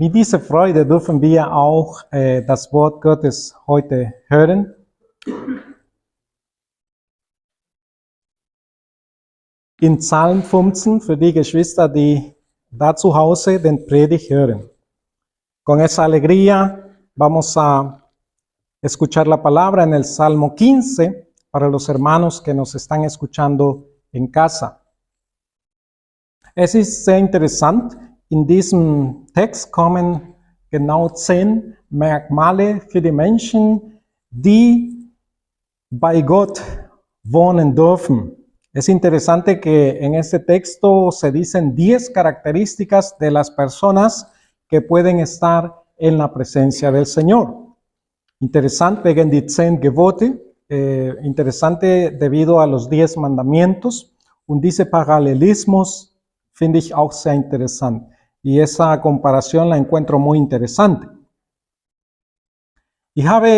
Mit dieser Freude dürfen wir auch das Wort Gottes heute hören. In Psalm 15 für die Geschwister, die da zu Hause den Predigt hören. Con esa alegría vamos a escuchar la palabra en el Salmo 15 para los hermanos que nos están escuchando en casa. Es ist sehr interessant, in diesem Text kommen genau 10 Merkmale für die Menschen, die bei Gott wohnen dürfen. Es interesante que en este texto se dicen 10 características de las personas que pueden estar en la presencia del Señor. Interesante wegen die 10 Gebote, interesante debido a los 10 mandamientos, und diese Parallelismus finde ich auch sehr interessant. Y esa comparación la encuentro muy interesante. Ich habe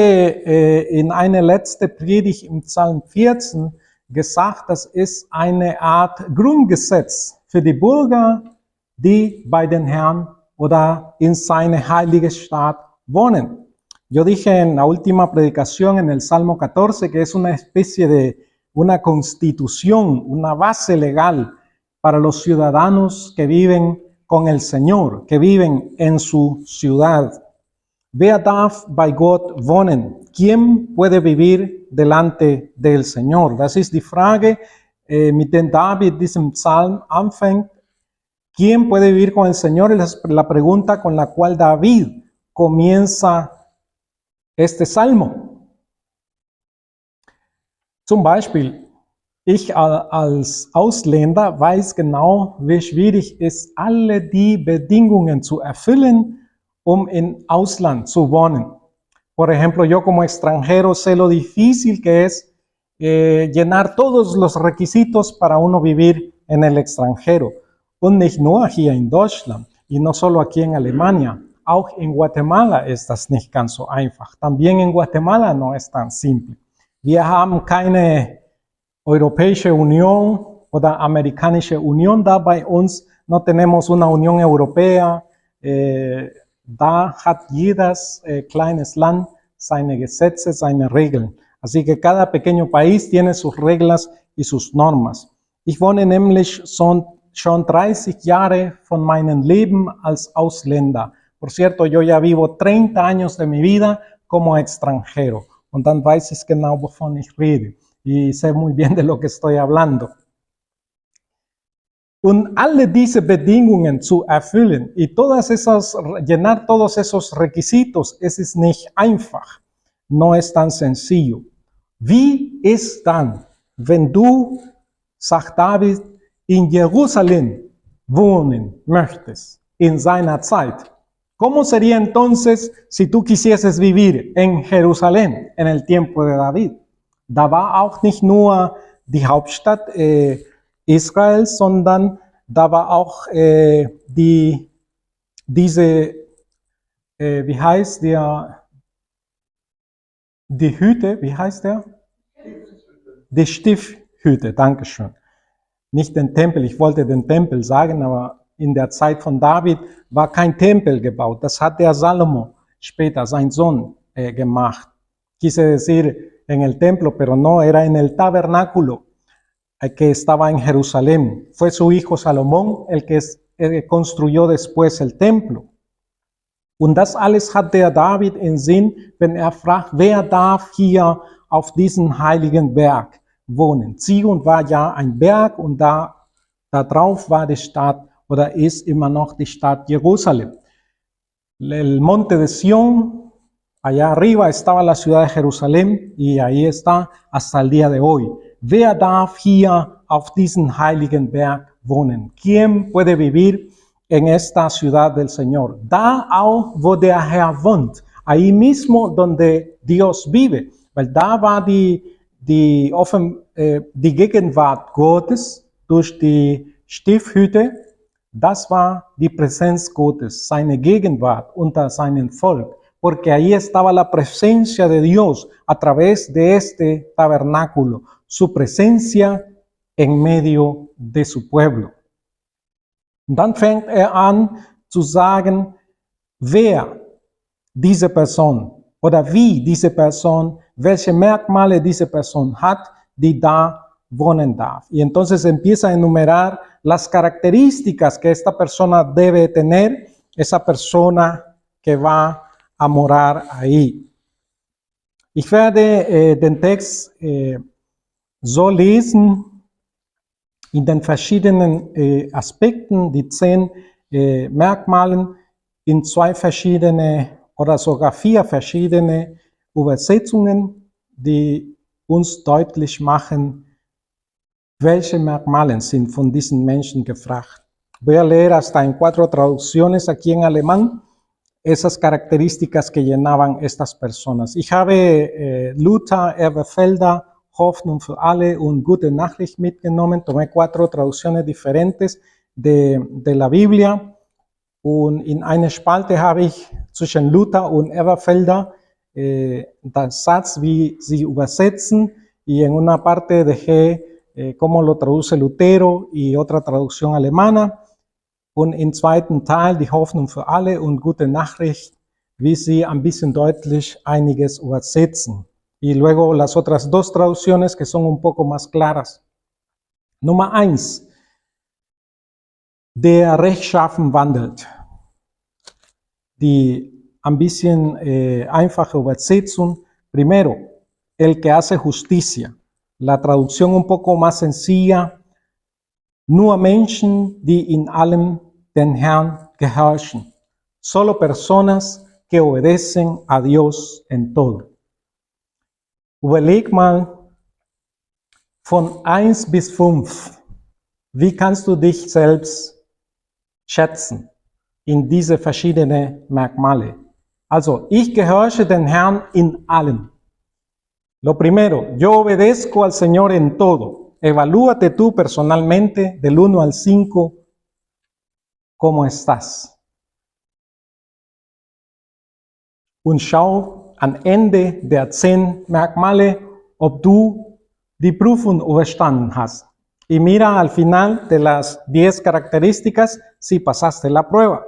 in einer letzten Predigt im Psalm 14 gesagt, das ist eine Art Grundgesetz für die Bürger, die bei den Herrn oder in seine heilige Stadt wohnen. Yo dije en la última predicación en el Salmo 14 que es una especie de una constitución, una base legal para los ciudadanos que viven con el Señor, que viven en su ciudad. Wer darf bei Gott wohnen? ¿Quién puede vivir delante del Señor? Das ist die Frage, mit der David diesen Psalm anfängt. ¿Quién puede vivir con el Señor? Es la pregunta con la cual David comienza este Salmo. Zum Beispiel, ich als Ausländer weiß genau, wie schwierig es ist, alle die Bedingungen zu erfüllen, um in Ausland zu wohnen. Por ejemplo, yo como extranjero sé lo difícil que es llenar todos los requisitos para uno vivir en el extranjero. Und nicht nur hier in Deutschland, y no solo aquí en Alemania, auch in Guatemala ist das nicht ganz so einfach. También en Guatemala no es tan simple. Wir haben keine Europäische Union oder Amerikanische Union da bei uns, no tenemos una Unión Europea, da hat jedes kleines Land seine Gesetze, seine Regeln. Así que cada pequeño país tiene sus reglas y sus normas. Ich wohne nämlich schon 30 Jahre von meinem Leben als Ausländer. Por cierto, yo ya vivo 30 años de mi vida como extranjero. Und dann weiß ich genau, wovon ich rede. Y sé muy bien de lo que estoy hablando. Und alle diese Bedingungen zu erfüllen y llenar todos esos requisitos, es ist nicht einfach. No es tan sencillo. Wie ist dann, wenn du, sagt David, in Jerusalem wohnen möchtest, in seiner Zeit? ¿Cómo sería entonces si tú quisieses vivir en Jerusalén en el tiempo de David? Da war auch nicht nur die Hauptstadt Israels, sondern da war auch wie heißt der, die Hütte, wie heißt der? Die Stiftshütte, Dankeschön. Nicht den Tempel, ich wollte den Tempel sagen, aber in der Zeit von David war kein Tempel gebaut. Das hat der Salomo später, sein Sohn, gemacht. Quise decir en el templo, pero no, era en el tabernáculo que estaba en Jerusalén. Fue su hijo Salomón el que construyó después el templo. Und das alles hat der David in Sinn, wenn fragt, wer darf hier auf diesen heiligen Berg wohnen? Zion war ja ein Berg und da drauf war die Stadt oder ist immer noch die Stadt Jerusalem. El monte de Sión, allá arriba estaba la ciudad de Jerusalén y ahí está hasta el día de hoy. Wer darf hier auf diesen heiligen Berg wohnen? ¿Quién puede vivir en esta ciudad del Señor? Da auch, wo der Herr wohnt. Ahí mismo donde Dios vive. Weil da war die Gegenwart Gottes durch die Stiftshütte. Das war die Präsenz Gottes, seine Gegenwart unter seinem Volk. Porque ahí estaba la presencia de Dios a través de este tabernáculo. Su presencia en medio de su pueblo. Und dann fängt an zu sagen, wer diese Person oder wie diese Person, welche Merkmale diese Person hat, die da wohnen darf. Y entonces empieza a enumerar las características que esta persona debe tener, esa persona que va a morar ahí. Ich werde den Text so lesen, in den verschiedenen Aspekten, die 10 Merkmalen, in 2 verschiedene oder sogar 4 verschiedene Übersetzungen, die uns deutlich machen, welche Merkmale sind von diesen Menschen gefragt. Voy a leer hasta en 4 traducciones aquí en alemán esas características que llenaban estas personas. Ich habe Luther, Elberfelder, Hoffnung für alle und Gute Nachricht mitgenommen. Tomé 4 traducciones diferentes de la Biblia. Und in einer Spalte habe ich zwischen Luther und Elberfelder den Satz, wie sie übersetzen. Y en una parte dejé cómo lo traduce Lutero y otra traducción alemana. Und im zweiten Teil die Hoffnung für alle und Gute Nachricht, wie sie ein bisschen deutlich einiges übersetzen. Y luego las otras 2 traducciones que son un poco más claras. Nummer 1. Der rechtschaffen wandelt. Die ein bisschen einfache Übersetzung. Primero, el que hace justicia. La traducción un poco más sencilla. Nur Menschen, die in allem den Herrn gehorchen. Solo personas que obedecen a Dios en todo. Überleg mal von 1 bis 5. Wie kannst du dich selbst schätzen in diese verschiedenen Merkmale? Also, ich gehorche den Herrn in allem. Lo primero, yo obedezco al Señor en todo. Evalúate tú personalmente del 1 al 5, ¿cómo estás? Und schau am Ende der 10 Merkmale, ob du die Prüfung überstanden hast. Y mira al final de las 10 características si pasaste la prueba.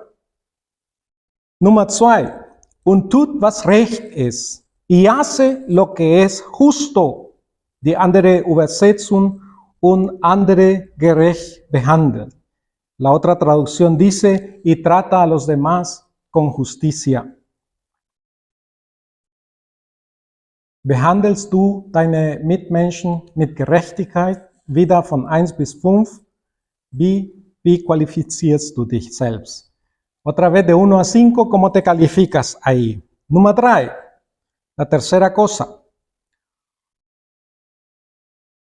Nummer 2. Und tut, was recht ist. Y hace lo que es justo. Die andere Übersetzung, und andere gerecht behandelt. La otra traducción dice, y trata a los demás con justicia. Behandelst du deine Mitmenschen mit Gerechtigkeit? Wieder von 1 bis 5. Wie qualifizierst du dich selbst? Otra vez de 1 a 5, ¿cómo te calificas ahí? Nummer 3. La tercera cosa.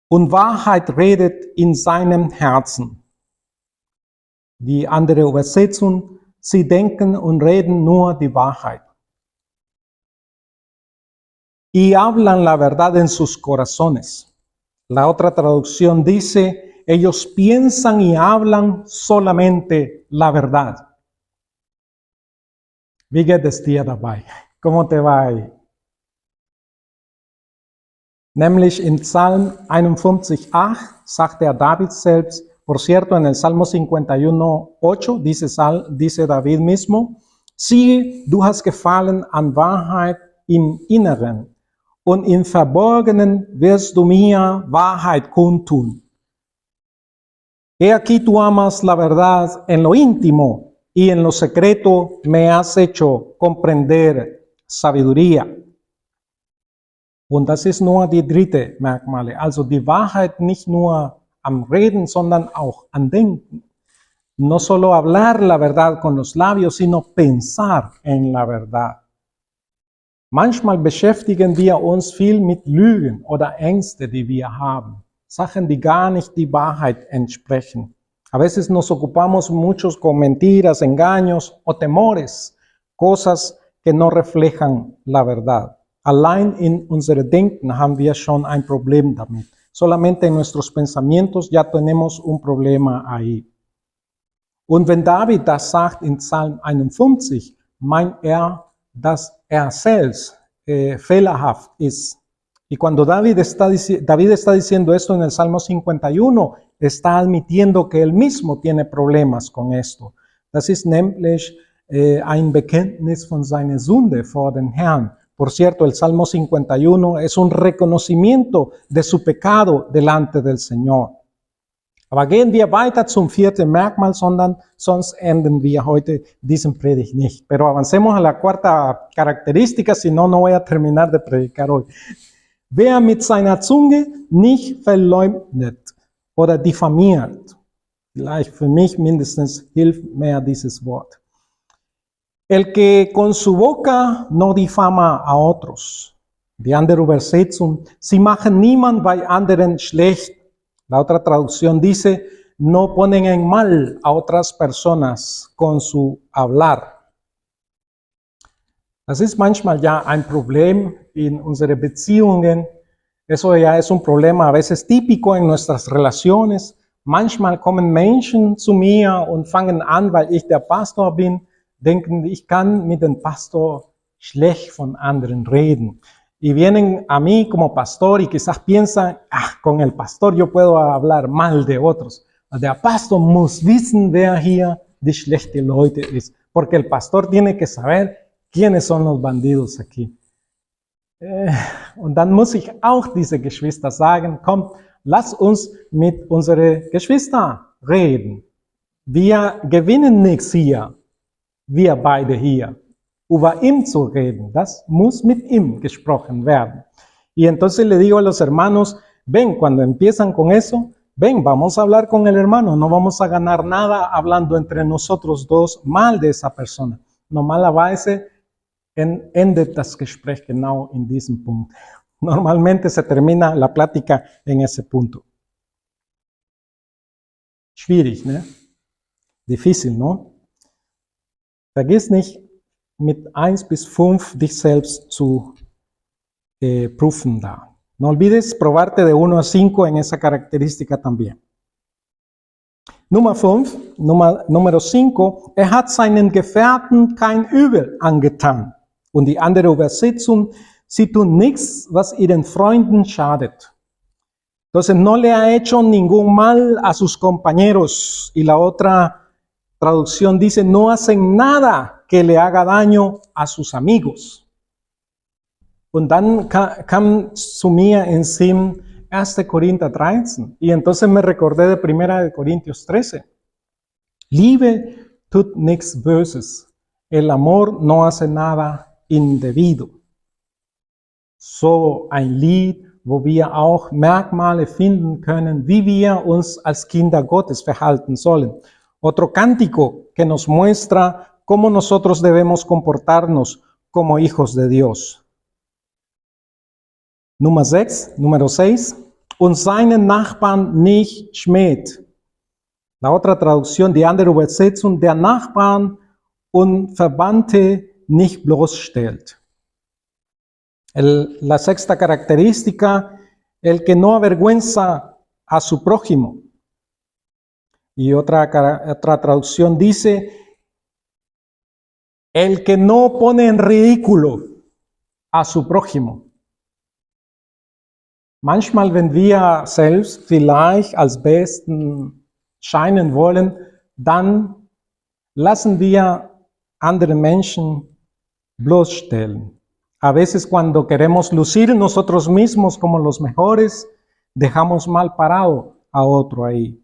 Und Wahrheit redet in seinem Herzen. Die andere Übersetzung, sie denken und reden nur die Wahrheit. Y hablan la verdad en sus corazones. La otra traducción dice, ellos piensan y hablan solamente la verdad. Wie geht es dir dabei? ¿Cómo te va ahí? Nämlich in Psalm 51,8 sagt der David selbst, por cierto, en el Salmo 51,8 dice David mismo, siehe, du hast Gefallen an Wahrheit im Inneren und im Verborgenen wirst du mir Wahrheit kundtun. He aquí tú amas la verdad en lo íntimo y en lo secreto me has hecho comprender sabiduría. Und das ist nur die dritte Merkmale. Also die Wahrheit nicht nur am Reden, sondern auch am Denken. No solo hablar la verdad con los labios, sino pensar en la verdad. Manchmal beschäftigen wir uns viel mit Lügen oder Ängste, die wir haben. Sachen, die gar nicht die Wahrheit entsprechen. A veces nos ocupamos muchos con mentiras, engaños o temores, cosas que no reflejan la verdad. Allein in unserem Denken haben wir schon ein Problem damit. Solamente en nuestros pensamientos ya tenemos un problema ahí. Und wenn David das sagt in Psalm 51, meint dass er selbst fehlerhaft ist. Y cuando David está diciendo esto en el Salmo 51, está admitiendo que él mismo tiene problemas con esto. Das ist nämlich ein Bekenntnis von seiner Sünde vor den Herrn. Por cierto, el Salmo 51 es un reconocimiento de su pecado delante del Señor. Aber gehen wir weiter zum vierten Merkmal, sonst enden wir heute diesen Predigt nicht. Pero avancemos a la cuarta característica, si no, no voy a terminar de predicar hoy. Wer mit seiner Zunge nicht verleugnet oder diffamiert, vielleicht für mich mindestens hilft mehr dieses Wort. El que con su boca no difama a otros. Die andere Übersetzung, sie machen niemand bei anderen schlecht. La otra traducción dice, no ponen en mal a otras personas con su hablar. Das ist manchmal ja ein Problem in unseren Beziehungen. Eso ya es un problema a veces típico en nuestras relaciones. Manchmal kommen Menschen zu mir und fangen an, weil ich der Pastor bin, denken, ich kann mit dem Pastor schlecht von anderen reden. Y vienen a mí como pastor y quizás piensan, con el pastor yo puedo hablar mal de otros. Der Pastor muss wissen, wer hier die schlechte Leute ist. Porque el pastor tiene que saber quiénes son los bandidos aquí. Und dann muss ich auch diese Geschwister sagen, komm, lass uns mit unseren Geschwistern reden. Wir gewinnen nichts hier. Wir beide hier, über ihm zu reden, das muss mit ihm gesprochen werden. Y entonces le digo a los hermanos, ven, cuando empiezan con eso, ven, vamos a hablar con el hermano, no vamos a ganar nada hablando entre nosotros dos mal de esa persona. Normalerweise endet das Gespräch genau in diesem Punkt. Normalmente se termina la plática en ese punto. Schwierig, ne? Difícil, ¿no? Vergiss nicht, mit 1 bis 5 dich selbst zu prüfen da. No olvides probarte de 1 a 5 en esa característica también. Nummer 5, er hat seinen Gefährten kein Übel angetan. Und die andere Übersetzung, sie tun nichts, was ihren Freunden schadet. Entonces, no le ha hecho ningún mal a sus compañeros. Y la otra traducción dice, no hacen nada que le haga daño a sus amigos. Und dann kam zu mir in Sinn 1. Korinther 13. Y entonces me recordé de 1 Corintios 13. Liebe tut nichts Böses. El amor no hace nada indebido. So ein Lied, wo wir auch Merkmale finden können, wie wir uns als Kinder Gottes verhalten sollen. Otro cántico que nos muestra cómo nosotros debemos comportarnos como hijos de Dios. Número 6. Und seinen Nachbarn nicht schmäht. La otra traducción, die andere Übersetzung, der Nachbarn und Verwandte nicht bloßstellt. La sexta característica, el que no avergüenza a su prójimo. Y otra traducción dice, el que no pone en ridículo a su prójimo. Manchmal, wenn wir selbst vielleicht als Besten scheinen wollen, dann lassen wir andere Menschen bloßstellen. A veces cuando queremos lucir nosotros mismos como los mejores, dejamos mal parado a otro ahí.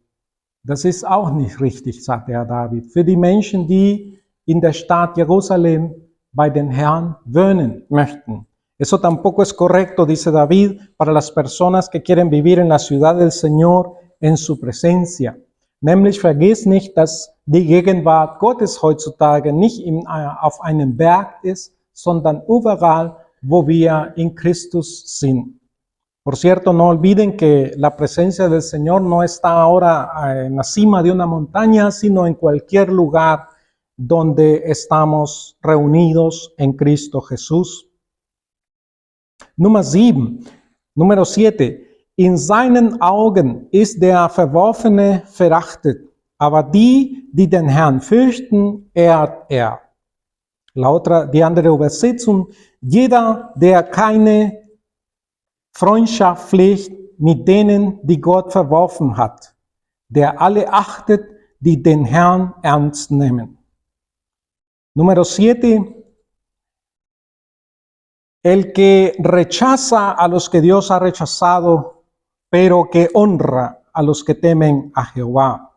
Das ist auch nicht richtig, sagt der David. Für die Menschen, die in der Stadt Jerusalem bei den Herrn wohnen möchten. Eso tampoco es correcto, dice David, para las personas que quieren vivir en la ciudad del Señor en su presencia. Nämlich vergiss nicht, dass die Gegenwart Gottes heutzutage nicht auf einem Berg ist, sondern überall, wo wir in Christus sind. Por cierto, no olviden que la presencia del Señor no está ahora en la cima de una montaña, sino en cualquier lugar donde estamos reunidos en Cristo Jesús. Número 7. In seinen Augen ist der Verworfene verachtet, aber die den Herrn fürchten, ehrt er. Die andere Übersetzung, jeder, der keine Freundschaft pflegt mit denen, die Gott verworfen hat, der alle achtet, die den Herrn ernst nehmen. Número 7, el que rechaza a los que Dios ha rechazado, pero que honra a los que temen a Jehová.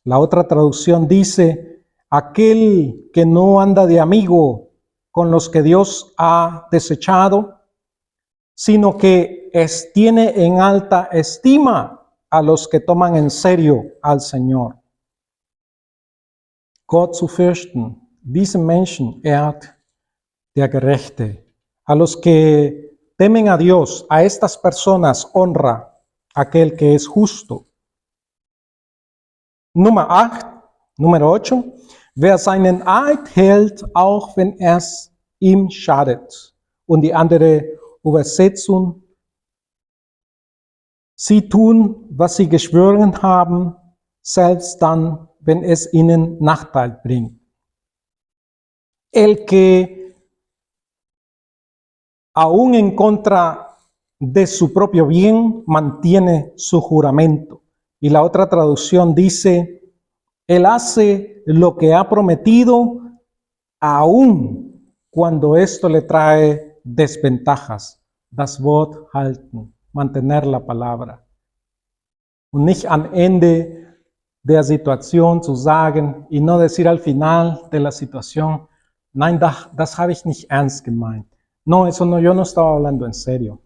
La otra traducción dice, aquel que no anda de amigo con los que Dios ha desechado, sino que tiene en alta estima a los que toman en serio al Señor. Gott zu fürchten, diesen Menschen ehrt der Gerechte. A los que temen a Dios, a estas personas honra aquel que es justo. Número 8. Wer seinen Eid hält, auch wenn es ihm schadet. Und die andere Übersetzung, sie tun, was sie geschworen haben, selbst dann, wenn es ihnen Nachteil bringt. El que, aún en contra de su propio bien, mantiene su juramento. Y la otra traducción dice, él hace lo que ha prometido, aún cuando esto le trae desventajas. Das Wort halten, mantener la palabra. Und nicht am Ende der Situation zu sagen y no decir al final de la situación, nein, das habe ich nicht ernst gemeint. No, eso no, yo no estaba hablando en serio.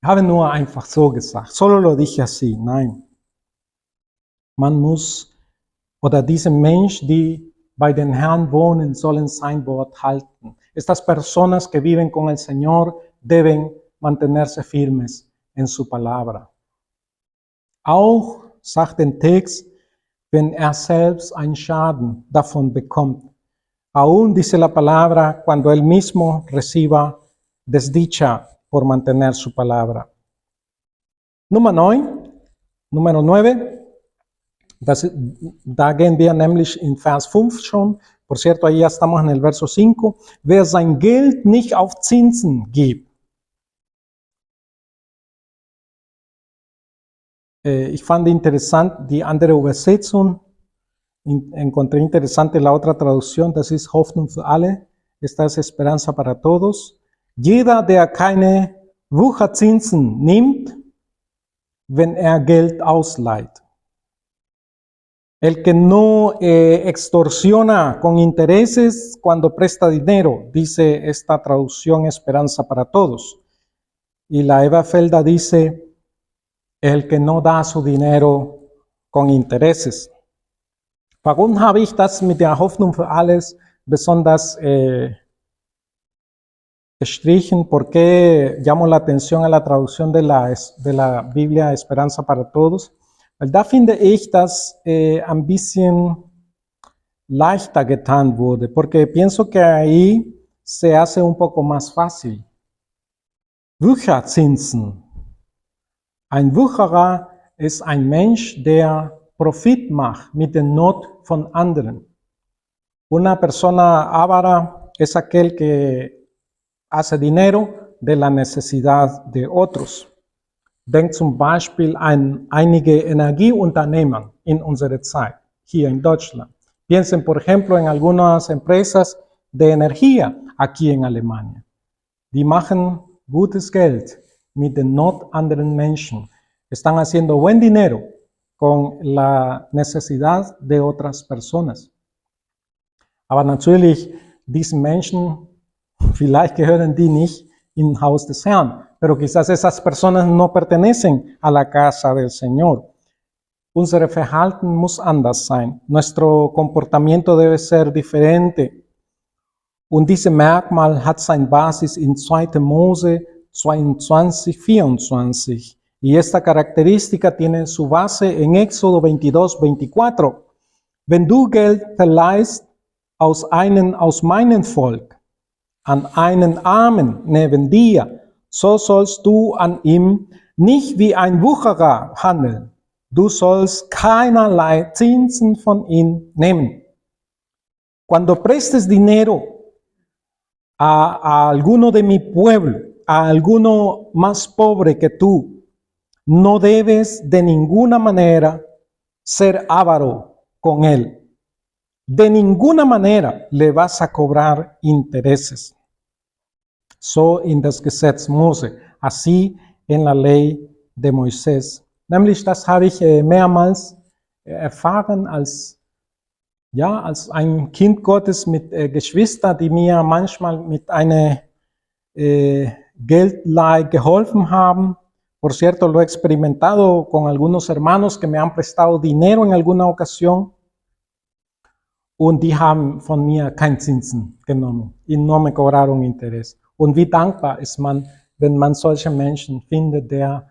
Ich habe nur einfach so gesagt, solo lo dije así, nein. Man muss, oder diese Menschen, die bei den Herrn wohnen, sollen sein Wort halten. Estas personas que viven con el Señor deben mantenerse firmes en su palabra. Auch, sagt den Text, wenn selbst einen Schaden davon bekommt. Aún, dice la palabra, cuando él mismo reciba desdicha por mantener su palabra. Número 9. Da gehen wir nämlich in Vers 5 schon. Por cierto, ahí ya estamos en el verso 5. Wer sein Geld nicht auf Zinsen gibt. Ich fand interessant die andere Übersetzung. Encontré interesante la otra traducción. Das ist Hoffnung für alle. Esta es Esperanza para todos. Jeder, der keine Wucherzinsen nimmt, wenn Geld ausleiht. El que no extorsiona con intereses cuando presta dinero, dice esta traducción Esperanza para Todos. Y la Eva Felda dice, el que no da su dinero con intereses. Warum habe ich das mit der Hoffnung für alles besonders gestrichen? ¿Por qué llamo la atención a la traducción de la Biblia Esperanza para Todos? Weil da finde ich, dass ein bisschen leichter getan wurde, porque pienso que ahí se hace un poco más fácil. Wucherzinsen. Ein Wucherer ist ein Mensch, der Profit macht mit der Not von anderen. Una persona avara es aquel que hace dinero de la necesidad de otros. Denkt zum Beispiel an einige Energieunternehmen in unserer Zeit, hier in Deutschland. Piensen, por ejemplo, en algunas empresas de energía aquí en Alemania. Die machen gutes Geld mit der Not anderen Menschen. Están haciendo buen dinero con la necesidad de otras personas. Aber natürlich, diese Menschen, vielleicht gehören die nicht im Haus des Herrn. Pero quizás esas personas no pertenecen a la casa del Señor. Unser Verhalten muss anders sein. Nuestro comportamiento debe ser diferente. Und diese Merkmal hat seine Basis in 2. Mose 22, 24. Y esta característica tiene su base en Éxodo 22, 24. Wenn du Geld verleihst aus meinem Volk, an einen Armen neben dir, so sollst du an ihm nicht wie ein Wucherer handeln. Du sollst keinerlei Zinsen von ihm nehmen. Cuando prestes dinero a alguno de mi pueblo, a alguno más pobre que tú, no debes de ninguna manera ser avaro con él. de ninguna manera le vas a cobrar intereses. So in das Gesetz Mose, así en la ley de Moisés. Nämlich, das habe ich mehrmals erfahren als ein Kind Gottes mit Geschwistern, die mir manchmal mit einer Geldleihe geholfen haben. Por cierto, lo he experimentado con algunos hermanos que me han prestado dinero en alguna ocasión. Und die haben von mir keinen Zinsen genommen y no me cobraron Interés. Und wie dankbar ist man, wenn man solche Menschen findet, der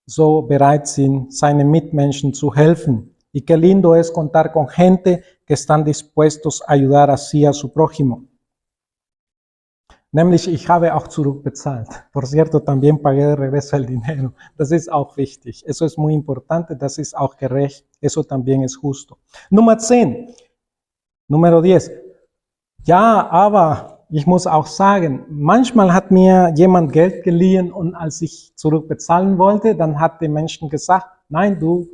so bereit sind, seinen Mitmenschen zu helfen. Y qué lindo es contar con gente que están dispuestos a ayudar así a su prójimo. Nämlich, ich habe auch zurückbezahlt. Por cierto, también pagué de regreso el dinero. Das ist auch wichtig. Eso es muy importante. Das ist auch gerecht. Eso también es justo. Nummer 10. Número 10. Ja, aber ich muss auch sagen, manchmal hat mir jemand Geld geliehen und als ich zurückbezahlen wollte, dann hat der Mensch gesagt, nein, du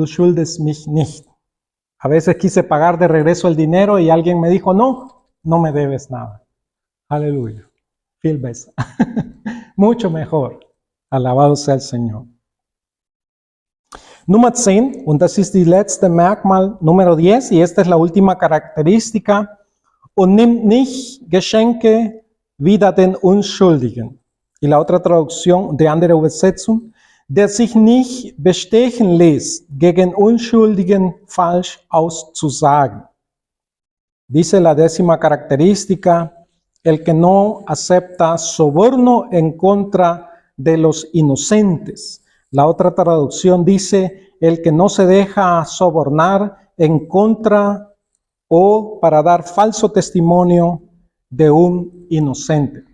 schuldest mich nicht. A veces quise pagar de regreso el dinero y alguien me dijo, no, no me debes nada. Aleluya. Viel besser. Mucho mejor. Alabado sea el Señor. Nummer 10, und das ist die letzte Merkmal, Nummer 10, y esta es la última característica, und nimmt nicht Geschenke wieder den Unschuldigen. Y la otra traducción de andere Übersetzung, der sich nicht bestechen lässt, gegen Unschuldigen falsch auszusagen. Dice la 10ª característica, el que no acepta soborno en contra de los inocentes. La otra traducción dice, el que no se deja sobornar en contra o para dar falso testimonio de un inocente.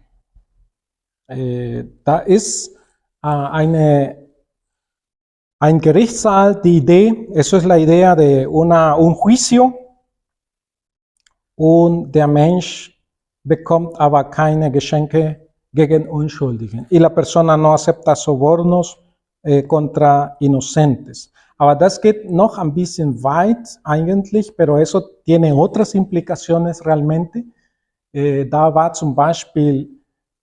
Da ist ein Gerichtssaal die Idee, eso es la idea de un juicio, und der Mensch bekommt aber keine Geschenke gegen Unschuldigen. Y la persona no acepta sobornos contra Inocentes. Aber das geht noch ein bisschen weit eigentlich, pero eso tiene otras implicaciones realmente. Da war zum Beispiel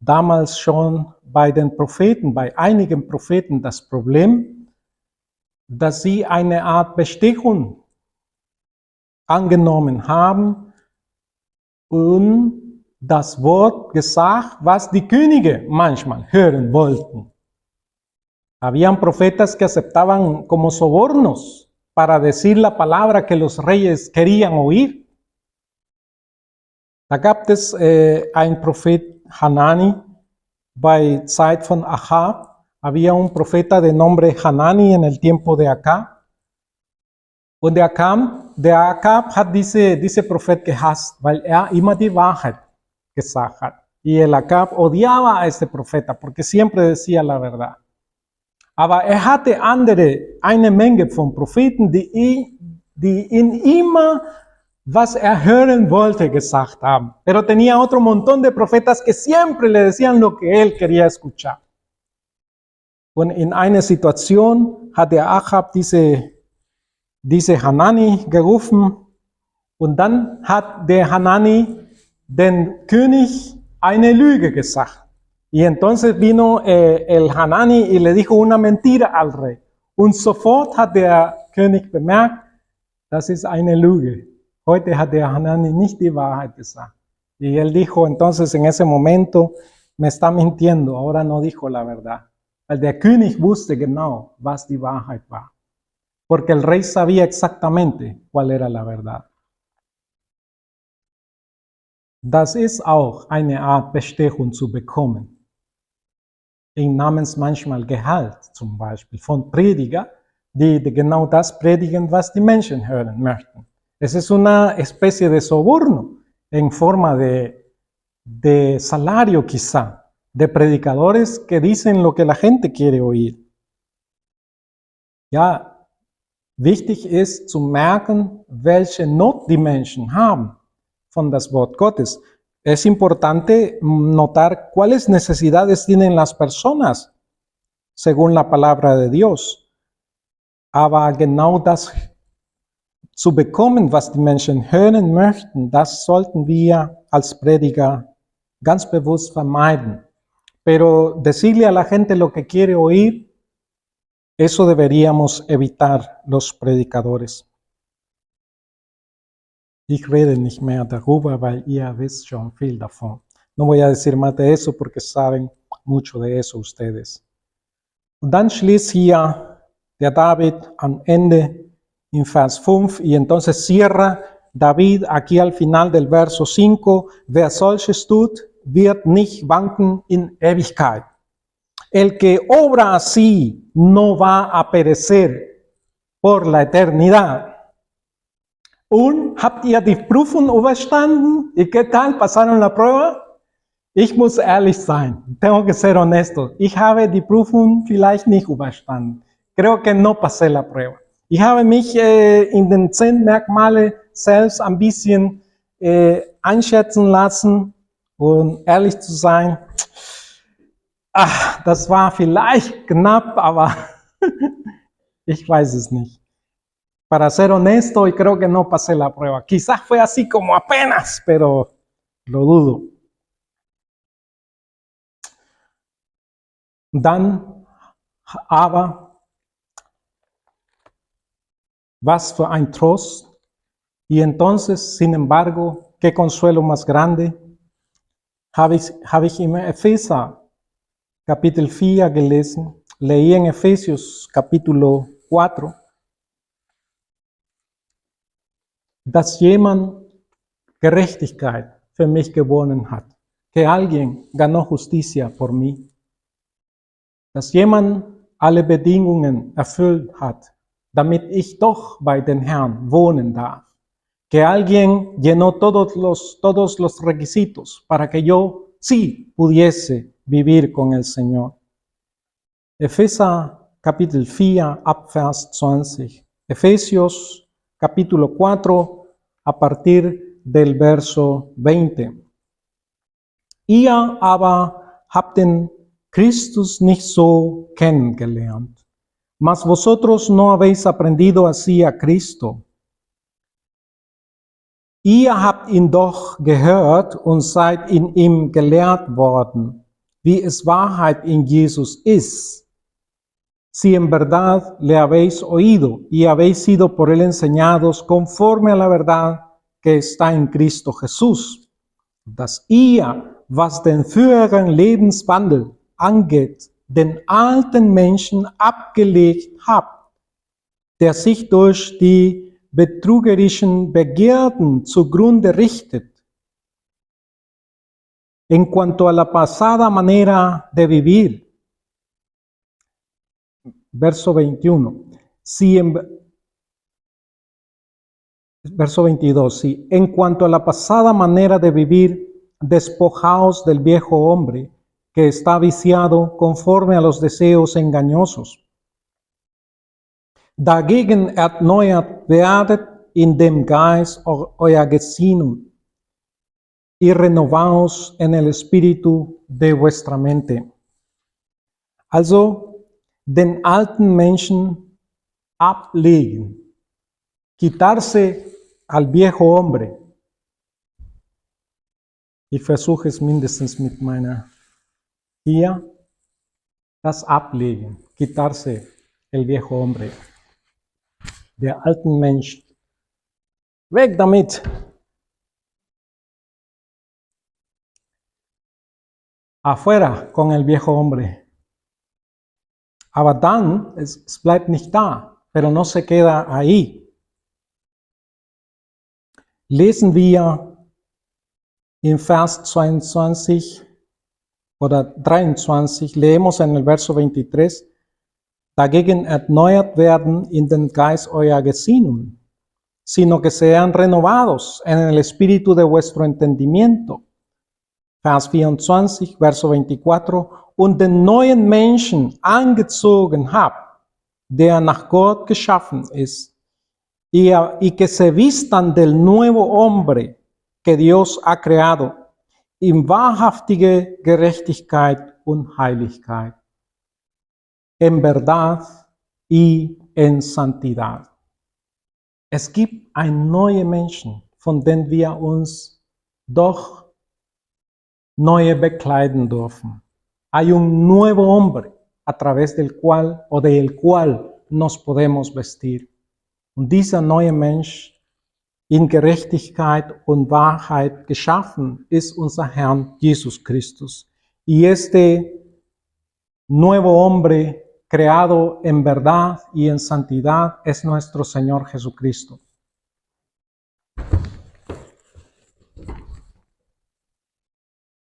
damals schon bei den Propheten, bei einigen Propheten das Problem, dass sie eine Art Bestechung angenommen haben und das Wort gesagt, was die Könige manchmal hören wollten. Habían profetas que aceptaban como sobornos para decir la palabra que los reyes querían oír. Da gab es ein Prophet Hanani, bei Zeit von Ahab, había un profeta de nombre Hanani en el tiempo de Acab. Und der Acab hat diese Prophet gehasst, weil immer die Wahrheit gesagt hat. Y el Acab odiaba a este profeta porque siempre decía la verdad. Aber hatte eine Menge von Propheten, die ihn immer, was hören wollte, gesagt haben. Pero tenía otro montón de profetas que siempre le decían lo que él quería escuchar. Und in einer Situation hat der Ahab diese Hanani gerufen und dann hat der Hanani den König eine Lüge gesagt. Y entonces vino el Hanani y le dijo una mentira al rey. Und sofort hat der König bemerkt, das ist eine Lüge. Heute hat der Hanani nicht die Wahrheit gesagt. Y él dijo entonces en ese momento, me está mintiendo, ahora no dijo la verdad. Weil der König wusste genau, was die Wahrheit war. Porque el rey sabía exactamente cuál era la verdad. Das ist auch eine Art Bestechung zu bekommen. In namens manchmal Gehalt zum Beispiel von Prediger, die genau das predigen, was die Menschen hören möchten. Es ist una especie de soborno en forma de salario quizá, de predicadores que dicen lo que la gente quiere oír. Ja, wichtig ist zu merken, welche Not die Menschen haben von das Wort Gottes. Es importante notar cuáles necesidades tienen las personas según la palabra de Dios. Aber genau das zu bekommen, was die Menschen hören möchten, das sollten wir als Prediger ganz bewusst vermeiden. Pero decirle a la gente lo que quiere oír, eso deberíamos evitar los predicadores. Ich rede nicht mehr darüber, weil ihr wisst schon viel davon. No voy a decir más de eso porque saben mucho de eso ustedes. Und dann schließt hier der David am Ende en Vers 5 y entonces cierra David aquí al final del verso 5, wer solches tut, wird nicht wanken in Ewigkeit. El que obra así no va a perecer por la eternidad. Und habt ihr die Prüfung überstanden? ¿Y qué tal? ¿Pasaron la prueba? Ich muss ehrlich sein, tengo que ser honesto. Ich habe die Prüfung vielleicht nicht überstanden. Creo que no pasé la prueba. Ich habe mich in den 10 Merkmale selbst ein bisschen einschätzen lassen und ehrlich zu sein, das war vielleicht knapp, aber ich weiß es nicht. Para ser honesto, y creo que no pasé la prueba. Quizás fue así como apenas, pero lo dudo. Dann aber, was für ein Trost. Y entonces, sin embargo, qué consuelo más grande. Habe ich im Epheser Kapitel 4 gelesen. Leí en Efesios capítulo 4. Dass jemand Gerechtigkeit für mich gewonnen hat. Que alguien ganó justicia por mí. Dass jemand alle Bedingungen erfüllt hat, damit ich doch bei den Herrn wohnen darf. Que alguien llenó todos los requisitos para que yo sí pudiese vivir con el Señor. Epheser Kapitel 4 ab Vers 20. Efesios capítulo 4 a partir del verso 20. Ihr aber habt den Christus nicht so kennengelernt, mas vosotros no habéis aprendido así a Cristo. Ihr habt ihn doch gehört und seid in ihm gelehrt worden, wie es Wahrheit in Jesus ist. Si en verdad le habéis oído y habéis sido por él enseñados conforme a la verdad que está en Cristo Jesús, dass ihr, was den früheren Lebenswandel angeht, den alten Menschen abgelegt habt, der sich durch die betrügerischen Begierden zugrunde richtet. En cuanto a la pasada manera de vivir, verso 21, verso 22, sí, en cuanto a la pasada manera de vivir, despojaos del viejo hombre que está viciado conforme a los deseos engañosos. Dagegen erneuert werdet in dem Geist euer Gesinnung y renovaos en el espíritu de vuestra mente. Also, den alten Menschen ablegen, quitarse al viejo hombre. Ich versuche es mindestens mit meiner hier, das ablegen, quitarse el viejo hombre. Der alten Mensch. Weg damit! Afuera con el viejo hombre. Aber dann, es bleibt nicht da, pero no se queda ahí. Lesen wir in Vers 22 oder 23, leemos en el verso 23, dagegen erneuert werden in den Geist eurer Gesinnung, sino que sean renovados en el espíritu de vuestro entendimiento. Vers 24, verso 24, und den neuen Menschen angezogen habt, der nach Gott geschaffen ist, y que se vistan del nuevo hombre que Dios ha creado, in wahrhaftige Gerechtigkeit und Heiligkeit, en verdad y en santidad. Es gibt ein neue Menschen, von denen wir uns doch neue bekleiden dürfen. Hay un nuevo hombre a través del cual o del cual nos podemos vestir. Und dieser neue Mensch, in Gerechtigkeit und Wahrheit geschaffen, ist unser Herr Jesus Christus. Y este nuevo hombre creado en verdad y en santidad es nuestro Señor Jesucristo.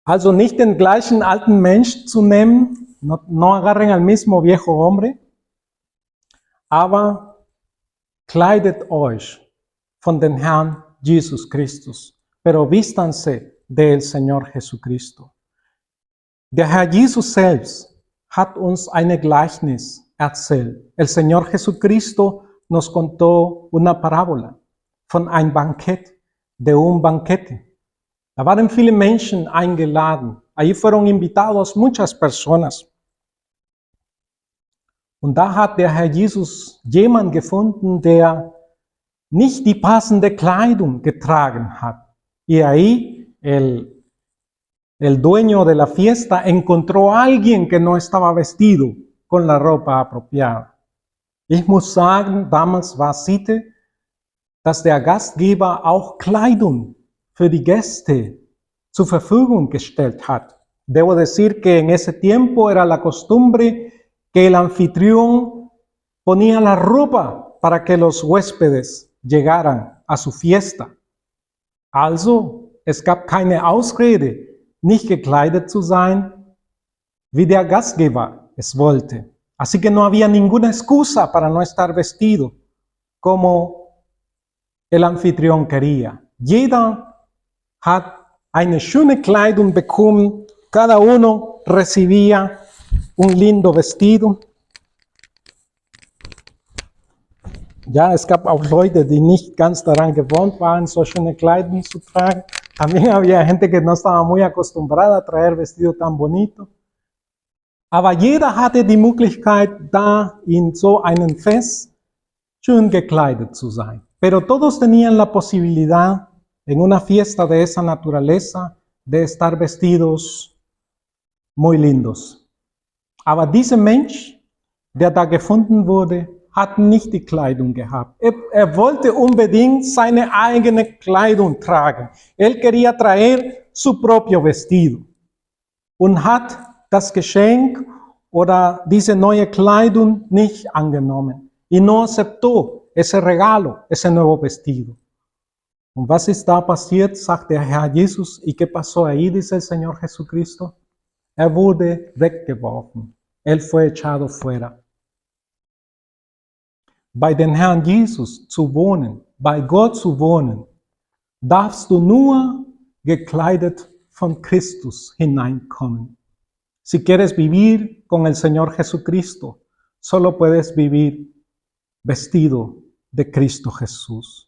Also nicht den gleichen alten Mensch zu nehmen, no agarren al mismo viejo hombre, aber kleidet euch von dem Herrn Jesus Christus, pero vístanse del Señor Jesucristo. Der Herr Jesus selbst hat uns eine Gleichnis erzählt. El Señor Jesucristo nos contó una parábola von einem Bankett, de un banquete. Da waren viele Menschen eingeladen. Allí fueron invitados muchas personas. Und da hat der Herr Jesus jemanden gefunden, der nicht die passende Kleidung getragen hat. Y ahí el dueño de la fiesta encontró a alguien que no estaba vestido con la ropa apropiada. Ich muss sagen, damals war Sitte, dass der Gastgeber auch Kleidung für die Gäste zur Verfügung gestellt hat. Debo decir que en ese tiempo era la costumbre que el anfitrión ponía la ropa para que los huéspedes llegaran a su fiesta. Also, es gab keine Ausrede, nicht gekleidet zu sein, wie der Gastgeber es wollte. Así que no había ninguna excusa para no estar vestido como el anfitrión quería. Jeder hat eine schöne Kleidung bekommen, cada uno recibía un lindo vestido. Ja, es gab auch Leute, die nicht ganz daran gewohnt waren, so schöne Kleidung zu tragen. También había gente que no estaba muy acostumbrada a traer vestido tan bonito. Aber jeder hatte die Möglichkeit, da in so einem Fest schön gekleidet zu sein. Pero todos tenían la posibilidad, en una fiesta de esa naturaleza, de estar vestidos muy lindos. Aber dieser Mensch, der da gefunden wurde, hat nicht die Kleidung gehabt. Er wollte unbedingt seine eigene Kleidung tragen. Él quería traer su propio vestido und hat das Geschenk oder diese neue Kleidung nicht angenommen y no aceptó ese regalo, ese nuevo vestido. Und was ist da passiert, sagt der Herr Jesus. ¿Y qué pasó ahí, dice el Señor Jesucristo? Er wurde weggeworfen. Él fue echado fuera. Bei den Herrn Jesus zu wohnen, bei Gott zu wohnen, darfst du nur gekleidet von Christus hineinkommen. Si quieres vivir con el Señor Jesucristo, solo puedes vivir vestido de Cristo Jesús.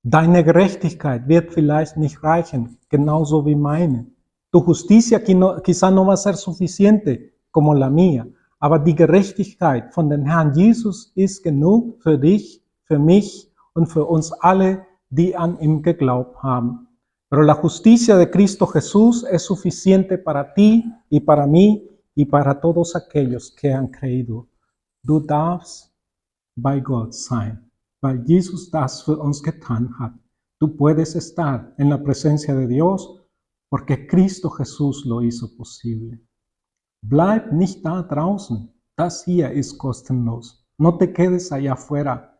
Deine Gerechtigkeit wird vielleicht nicht reichen, genauso wie meine. Tu justicia quizá no va a ser suficiente como la mía, aber die Gerechtigkeit von dem Herrn Jesus ist genug für dich, für mich und für uns alle, die an ihm geglaubt haben. Pero la justicia de Cristo Jesús es suficiente para ti y para mí y para todos aquellos que han creído. Du darfst bei Gott sein, weil Jesus das für uns getan hat. Du puedes estar en la presencia de Dios porque Cristo Jesús lo hizo posible. Bleib nicht da draußen. Das hier ist kostenlos. No te quedes allá afuera.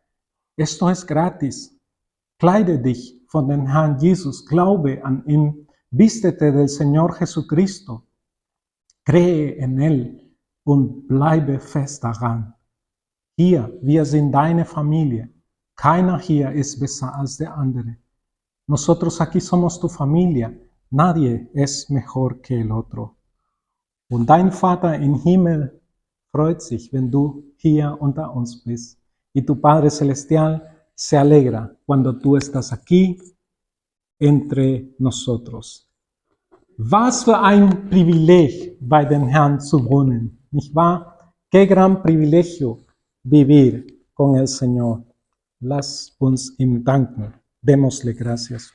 Esto es gratis. Kleide dich von dem Herrn Jesus. Glaube an ihn. Vístete del Señor Jesucristo. Cree en él und bleibe fest daran. Hier, wir sind deine Familie. Keiner hier ist besser als der andere. Nosotros aquí somos tu familia. Nadie es mejor que el otro. Und dein Vater im Himmel freut sich, wenn du hier unter uns bist. Y tu Padre Celestial se alegra cuando tú estás aquí entre nosotros. Was für ein Privileg, bei den Herrn zu wohnen, nicht wahr? Qué gran privilegio vivir con el Señor. Lass uns ihm danken. Démosle gracias.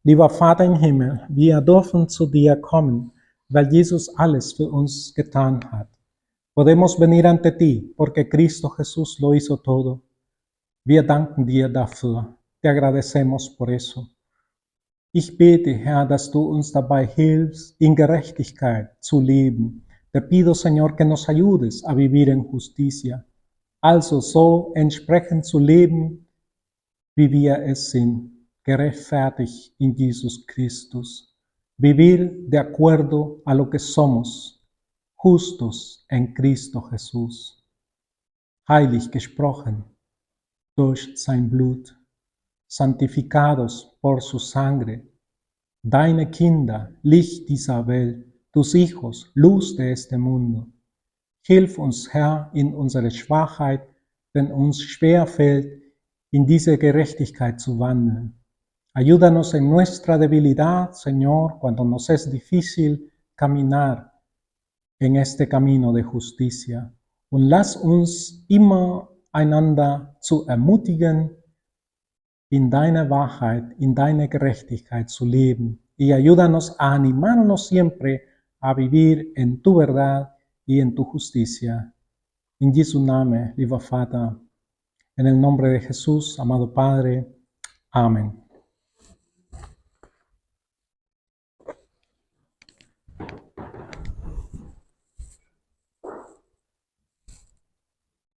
Lieber Vater im Himmel, wir dürfen zu dir kommen, weil Jesus alles für uns getan hat. Podemos venir ante ti porque Cristo Jesús lo hizo todo. Wir danken dir dafür. Te agradecemos por eso. Ich bete, Herr, dass du uns dabei hilfst, in Gerechtigkeit zu leben. Te pido, Señor, que nos ayudes a vivir en justicia. Also so entsprechend zu leben, wie wir es sind, gerechtfertigt in Jesus Christus. Vivir de acuerdo a lo que somos, justos en Cristo Jesús. Heilig gesprochen durch sein Blut, santificados por su sangre, deine Kinder, Licht dieser Welt, tus hijos, Luz de este mundo. Hilf uns, Herr, in unsere Schwachheit, wenn uns schwer fällt, in diese Gerechtigkeit zu wandeln. Ayúdanos en nuestra debilidad, Señor, cuando nos es difícil caminar en este camino de justicia. Und lass uns immer einander zu ermutigen, in deiner Wahrheit, in deiner Gerechtigkeit zu leben. Y ayúdanos a animarnos siempre a vivir en tu verdad y en tu justicia. En Jesu Name, lieber Vater, en el nombre de Jesús, amado Padre. Amén.